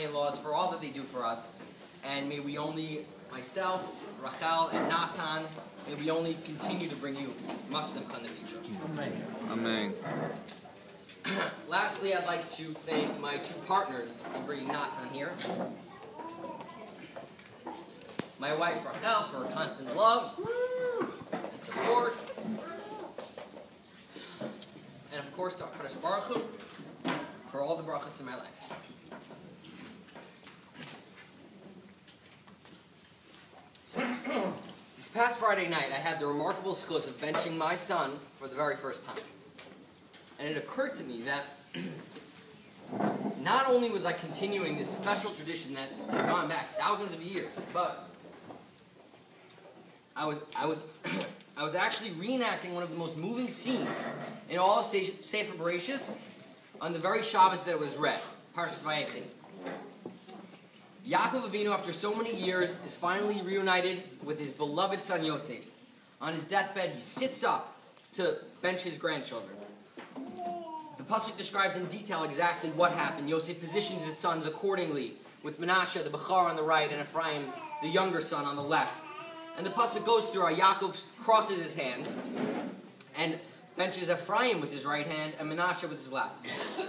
in-laws for all that they do for us. And may we only, myself, Rachel, and Natan, may we only continue to bring you much simcha in the future. Amen. Amen. Lastly, I'd like to thank my two partners in bringing Natan here. My wife, Rachel, for her constant love and support. And of course, to HaKadosh Baruch Hu, for all the brachas in my life. This past Friday night, I had the remarkable skills of benching my son for the very first time. And it occurred to me that not only was I continuing this special tradition that has gone back thousands of years, but I was actually reenacting one of the most moving scenes in all of Sefer Bereshis on the very Shabbos that it was read, Parshas Vayechi. Yaakov Avinu, after so many years, is finally reunited with his beloved son Yosef. On his deathbed, he sits up to bench his grandchildren. The pasuk describes in detail exactly what happened. Yosef positions his sons accordingly, with Menashe, the Bechar, on the right, and Ephraim, the younger son, on the left. And the pasuk goes through how Yaakov crosses his hands and benches Ephraim with his right hand and Menashe with his left.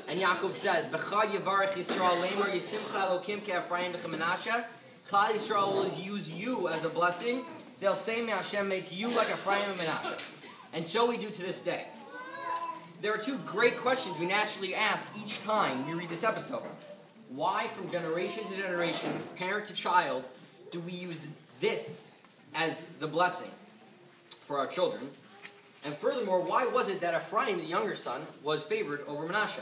And Yaakov says, B'cha yivarech Yisrael lemer yisimcha elokim ke Ephraim v'che Menashe. Klal Yisrael will use you as a blessing. They'll say, may Hashem make you like Ephraim and Menashe. And so we do to this day. There are two great questions we naturally ask each time we read this episode. Why, from generation to generation, parent to child, do we use this as the blessing for our children? And furthermore, why was it that Ephraim, the younger son, was favored over Menashe?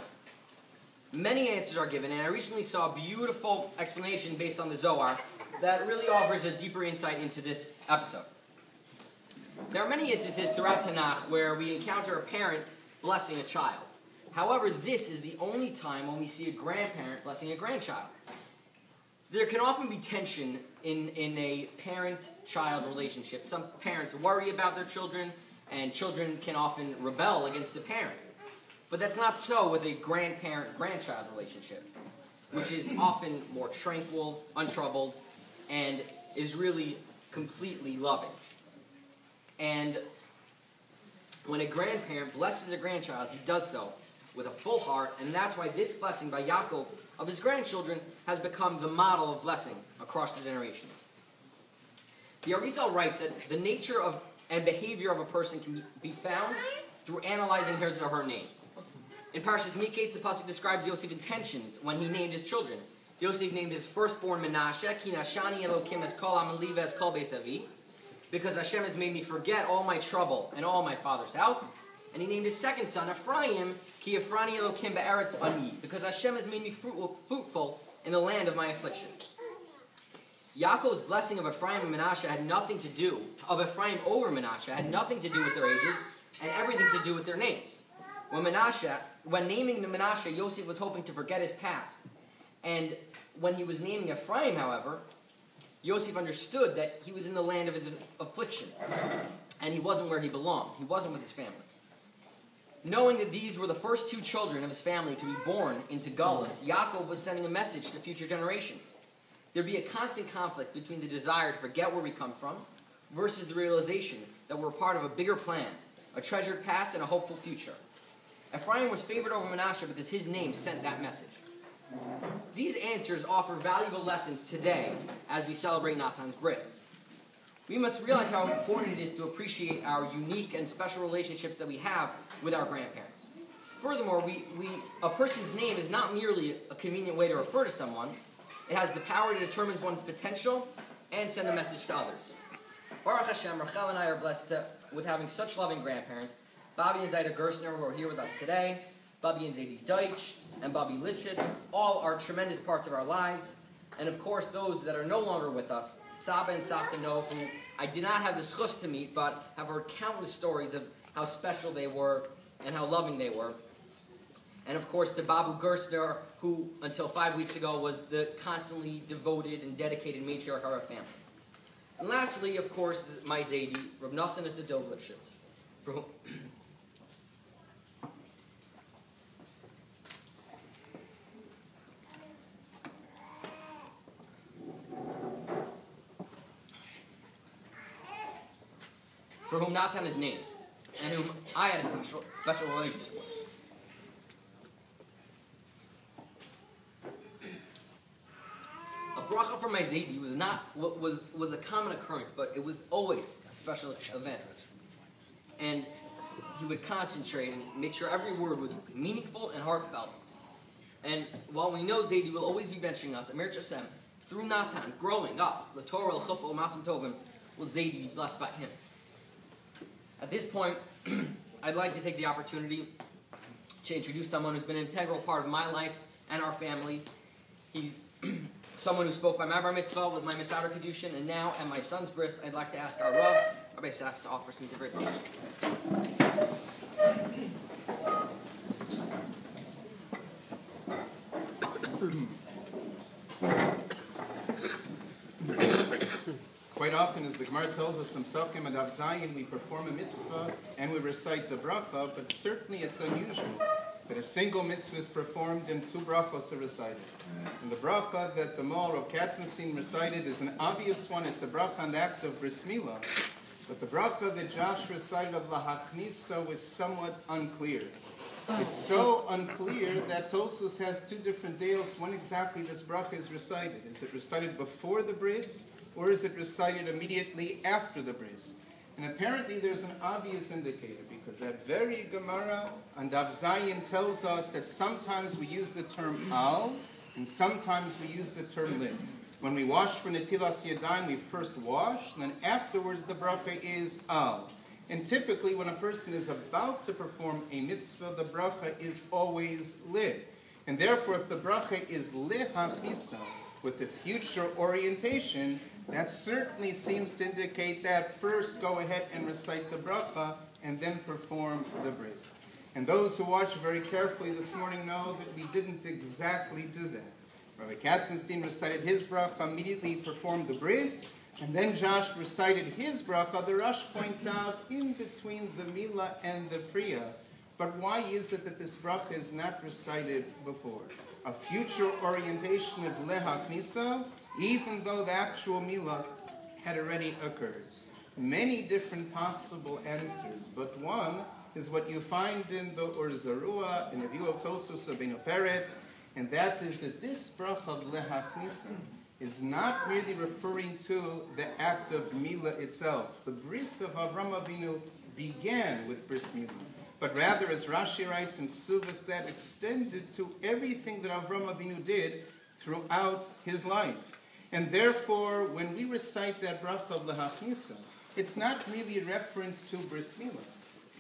Many answers are given, and I recently saw a beautiful explanation based on the Zohar that really offers a deeper insight into this episode. There are many instances throughout Tanakh where we encounter a parent blessing a child. However, this is the only time when we see a grandparent blessing a grandchild. There can often be tension in a parent-child relationship. Some parents worry about their children, and children can often rebel against the parent. But that's not so with a grandparent-grandchild relationship, which is often more tranquil, untroubled, and is really completely loving. And when a grandparent blesses a grandchild, he does so with a full heart, and that's why this blessing by Yaakov of his grandchildren has become the model of blessing across the generations. The Arizal writes that the nature of and behavior of a person can be found through analyzing his or her name. In Parshas Miketz, the pasuk describes Yosef's intentions when he named his children. Yosef named his firstborn Menashe, Ki nashani Elokim es kol amaliva es kol beis avi, because Hashem has made me forget all my trouble and all my father's house. And he named his second son Ephraim, Ki Efrani Elokim be'eretz ani, because Hashem has made me fruitful in the land of my affliction. Yaakov's blessing of Ephraim and Menashe had nothing to do, of Ephraim over Menashe, had nothing to do with their ages and everything to do with their names. When naming the Menashe, Yosef was hoping to forget his past. And when he was naming Ephraim, however, Yosef understood that he was in the land of his affliction, and he wasn't where he belonged. He wasn't with his family. Knowing that these were the first two children of his family to be born into Galus, Yaakov was sending a message to future generations. There'd be a constant conflict between the desire to forget where we come from versus the realization that we're part of a bigger plan, a treasured past and a hopeful future. Ephraim was favored over Menashe because his name sent that message. These answers offer valuable lessons today as we celebrate Natan's Bris. We must realize how important it is to appreciate our unique and special relationships that we have with our grandparents. Furthermore, a person's name is not merely a convenient way to refer to someone. It has the power to determine one's potential and send a message to others. Baruch Hashem, Rachel and I are blessed with having such loving grandparents. Bobby and Zaida Gersner, who are here with us today, Bobby and Zadie Deutsch, and Bobby Lipschitz, all are tremendous parts of our lives. And of course, those that are no longer with us, Saba and Savta Nov, who I did not have the schus to meet, but have heard countless stories of how special they were and how loving they were. And of course, to Babu Gersner, who until 5 weeks ago was the constantly devoted and dedicated matriarch of our family. And lastly, of course, is my Zadie, Reb Natan Lipschitz, for whom for whom Natan is named, and whom I had a special relationship with. A bracha for my Zaidi was a common occurrence, but it was always a special event. And he would concentrate and make sure every word was meaningful and heartfelt. And while we know Zaidi will always be benching us, Emir Hashem, through Natan, growing up, the Torah, L'chuppah, L'masim Tovim, will Zaidi be blessed by him. At this point, I'd like to take the opportunity to introduce someone who's been an integral part of my life and our family. He's someone who spoke by my bar mitzvah, was my Mesader Kedushin, and now at my son's bris, I'd like to ask our Rav, Rabbi Sachs, to offer some different. Quite often, as the Gemara tells us, in Psachim and Av Zayin, we perform a mitzvah and we recite the bracha, but certainly it's unusual that a single mitzvah is performed and two brachos are recited. And the bracha that the Maor of Katzenstein recited is an obvious one. It's a bracha on the act of Bris Milah. But the bracha that Josh recited of Lahachniso is somewhat unclear. It's so unclear that Tosfos has two different deals when exactly this bracha is recited. Is it recited before the bris, or is it recited immediately after the bris? And apparently there's an obvious indicator, because that very Gemara on Daf Zayin tells us that sometimes we use the term al, and sometimes we use the term lid. When we wash for Netilas Yadayim, we first wash, and then afterwards the bracha is al. And typically when a person is about to perform a mitzvah, the bracha is always lid. And therefore, if the bracha is lehachisa, with the future orientation, that certainly seems to indicate that first go ahead and recite the bracha and then perform the bris. And those who watch very carefully this morning know that we didn't exactly do that. Rabbi Katzenstein recited his bracha, immediately performed the bris, and then Josh recited his bracha. The Rosh points out in between the milah and the priya. But why is it that this bracha is not recited before? A future orientation of lehaknisa, even though the actual milah had already occurred. Many different possible answers, but one is what you find in the Or Zarua, in the view of Tosfos Rabbeinu Peretz, and that is that this bracha of lehaknisa is not really referring to the act of milah itself. The bris of Avram Avinu began with bris milah, but rather, as Rashi writes in Ksuvas, that extended to everything that Avram Avinu did throughout his life. And therefore, when we recite that bracha of lehachnisa, it's not really a reference to bris milah,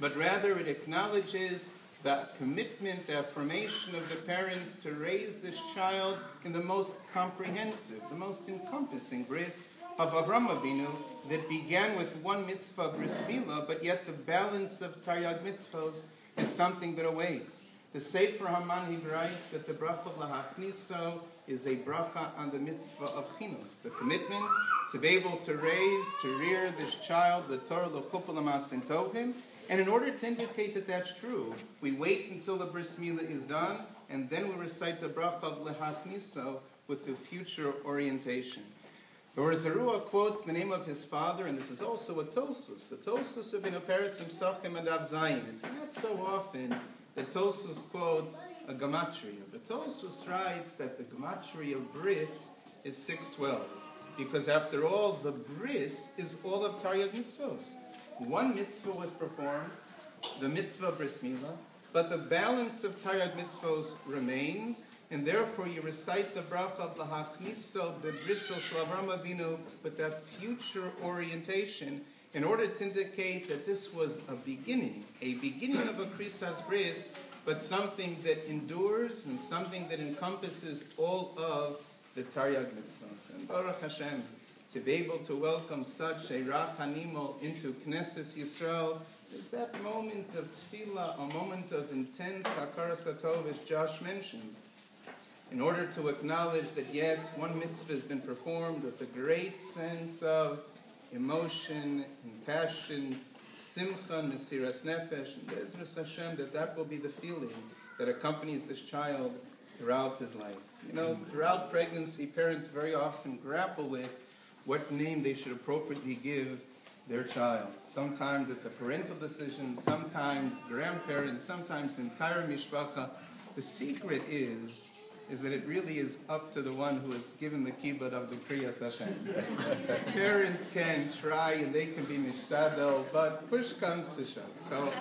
but rather it acknowledges the commitment, the affirmation of the parents to raise this child in the most comprehensive, the most encompassing bris of Avram Avinu that began with one mitzvah, bris milah, but yet the balance of Taryag mitzvahs is something that awaits. The Sefer HaManhig writes that the bracha of lahachniso is a bracha on the mitzvah of chinuch, the commitment to be able to raise, to rear this child, the Torah, l'chuppah, l'masim tovim. And in order to indicate that that's true, we wait until the bris milah is done, and then we recite the bracha of lehachniso with the future orientation. The Or Zarua quotes the name of his father, and this is also a Tosfos. The Tosfos of Rabbeinu Peretz in Psachim and Av Zayin. It's not so often that Tosfos quotes a gematria, but Tosfos writes that the gematria of bris is 612, because after all, the bris is all of Taryag mitzvos. One mitzvah was performed, the mitzvah of bris milah, but the balance of Taryag mitzvos remains, and therefore you recite the bracha of lahachniso bebrisel shel Avram Avinu with that future orientation in order to indicate that this was a beginning of a krisas bris, but something that endures and something that encompasses all of the Taryag mitzvos. And Baruch Hashem, to be able to welcome such a Rach Hanimo into Knesset Yisrael is that moment of tefillah, a moment of intense hakaras hatov, as Josh mentioned, in order to acknowledge that yes, one mitzvah has been performed with a great sense of emotion and passion, simcha, mesiras nefesh, and Bezras Hashem, that will be the feeling that accompanies this child throughout his life. You know, throughout pregnancy, parents very often grapple with what name they should appropriately give their child. Sometimes it's a parental decision, sometimes grandparents, sometimes the entire mishpacha. The secret is that it really is up to the one who has given the kibbud of the Kriyas Hashem. Parents can try and they can be mishtadel, but push comes to shove. So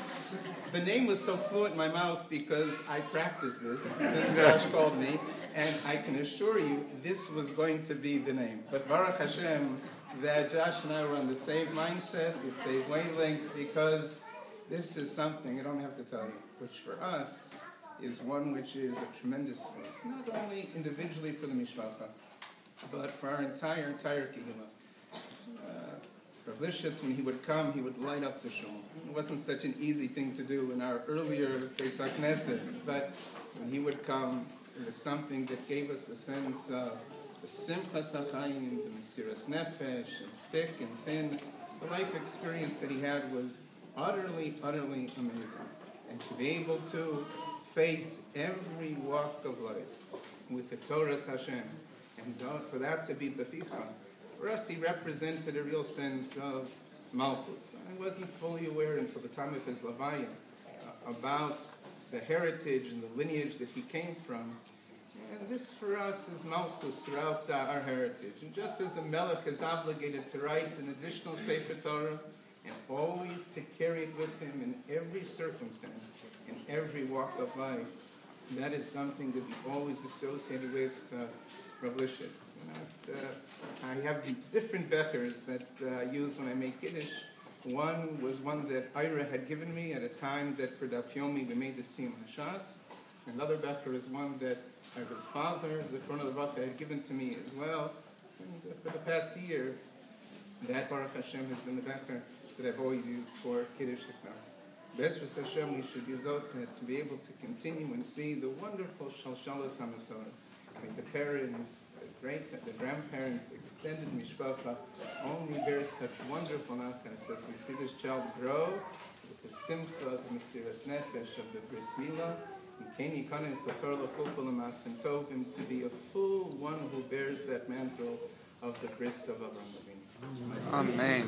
the name was so fluent in my mouth because I practiced this since Josh called me, and I can assure you this was going to be the name. But Baruch Hashem, that Josh and I were on the same mindset, the same wavelength, because this is something, I don't have to tell you, which for us is one which is a tremendous space, not only individually for the mishpacha, but for our entire kehillah. Rav Lipschitz, when he would come, he would light up the shul. It wasn't such an easy thing to do in our earlier Pesach Knesses, but when he would come, it was something that gave us a sense of the simchas hachayim, the mesiras nefesh, and thick and thin. The life experience that he had was utterly amazing. And to be able to face every walk of life with the Torah's Hashem, and for that to be beficha. For us, he represented a real sense of malchus. I wasn't fully aware until the time of his Levaya about the heritage and the lineage that he came from. And this for us is malchus throughout our heritage. And just as a melech is obligated to write an additional Sefer Torah, and always to carry it with him in every circumstance, in every walk of life, that is something that we always associated with Rav Lipschitz. I have different bechers that I use when I make Kiddush. One was one that Ira had given me at a time that for Daf Yomi we made the Siyum Hashas. Another becher is one that his father, Zechron Levracha, had given to me as well. And for the past year, that Baruch Hashem has been the becher that I've always used for Kiddush itself. Bezras Hashem, we should be zocheh to be able to continue and see the wonderful Shalshalas HaMasor. The parents, the grandparents, the extended mishpacha only bear such wonderful nachas as we see this child grow with the simcha, the mesiras nefesh of the Bris Milah, and Keni Kanes, the Torah L'chupal L'Masim Tovim, to be a full one who bears that mantle of the Bris of Avraham Avinu. Amen.